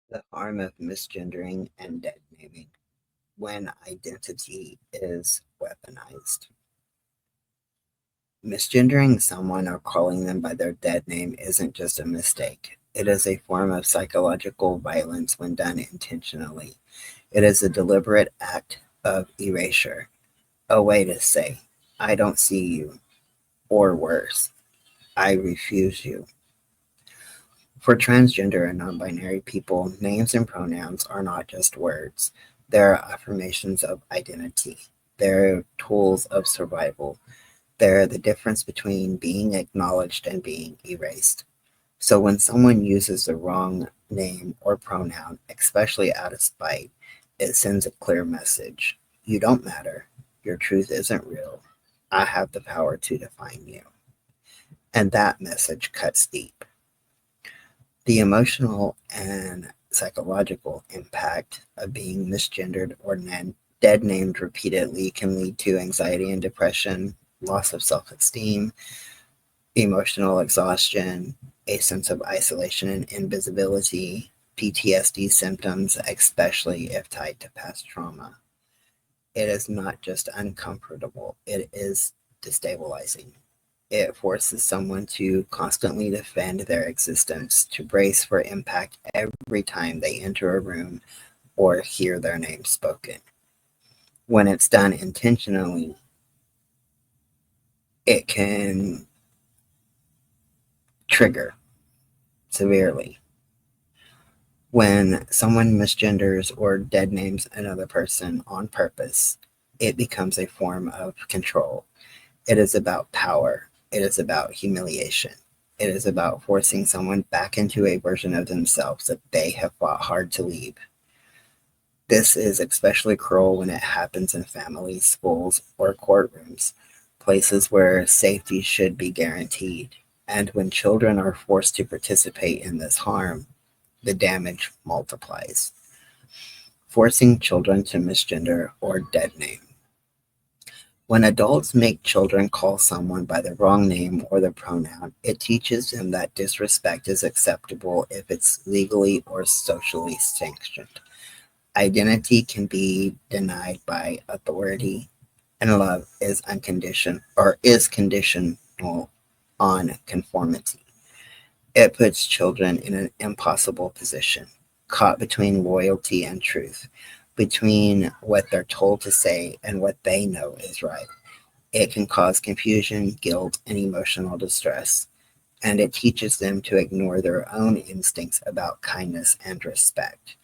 The harm of misgendering and deadnaming when identity is weaponized. Misgendering someone or calling them by their dead name isn't just a mistake. It is a form of psychological violence when done intentionally. It is a deliberate act of erasure, a way to say, I don't see you, or worse, I refuse you. For transgender and non binary people, names and pronouns are not just words, they're affirmations of identity, they're tools of survival, they're the difference between being acknowledged and being erased. So when someone uses the wrong name or pronoun, especially out of spite, it sends a clear message. You don't matter. Your truth isn't real. I have the power to define you. And that message cuts deep. The emotional and psychological impact of being misgendered or dead named repeatedly can lead to anxiety and depression, loss of self esteem, emotional exhaustion, a sense of isolation and invisibility, PTSD symptoms, especially if tied to past trauma. It is not just uncomfortable, it is destabilizing. It forces someone to constantly defend their existence, to brace for impact every time they enter a room or hear their name spoken. When it's done intentionally, it can trigger severely. When someone misgenders or dead names another person on purpose, it becomes a form of control. It is about power. It is about humiliation. It is about forcing someone back into a version of themselves that they have fought hard to leave. This is especially cruel when it happens in families, schools, or courtrooms, places where safety should be guaranteed. And when children are forced to participate in this harm, the damage multiplies. Forcing children to misgender or dead name. When adults make children call someone by the wrong name or the pronoun, it teaches them that disrespect is acceptable if it's legally or socially sanctioned. Identity can be denied by authority, and love is unconditional or is conditional on conformity. It puts children in an impossible position, caught between loyalty and truth, between what they're told to say and what they know is right. It can cause confusion, guilt, and emotional distress, and it teaches them to ignore their own instincts about kindness and respect.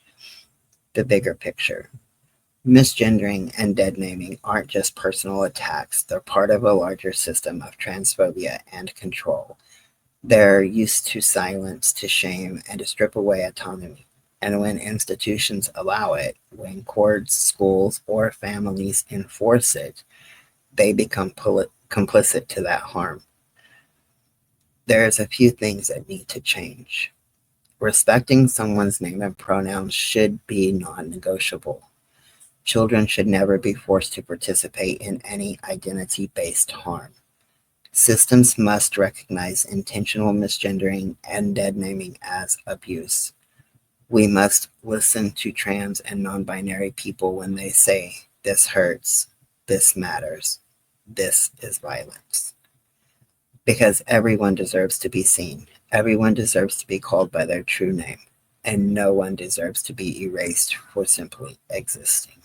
The bigger picture. Misgendering and deadnaming aren't just personal attacks, they're part of a larger system of transphobia and control. They're used to silence, to shame, and to strip away autonomy. And when institutions allow it, when courts, schools, or families enforce it, they become complicit to that harm. There's a few things that need to change. Respecting someone's name and pronouns should be non negotiable. Children should never be forced to participate in any identity based harm. Systems must recognize intentional misgendering and deadnaming as abuse. We must listen to trans and non binary people when they say, this hurts, this matters, this is violence. Because everyone deserves to be seen, everyone deserves to be called by their true name, and no one deserves to be erased for simply existing.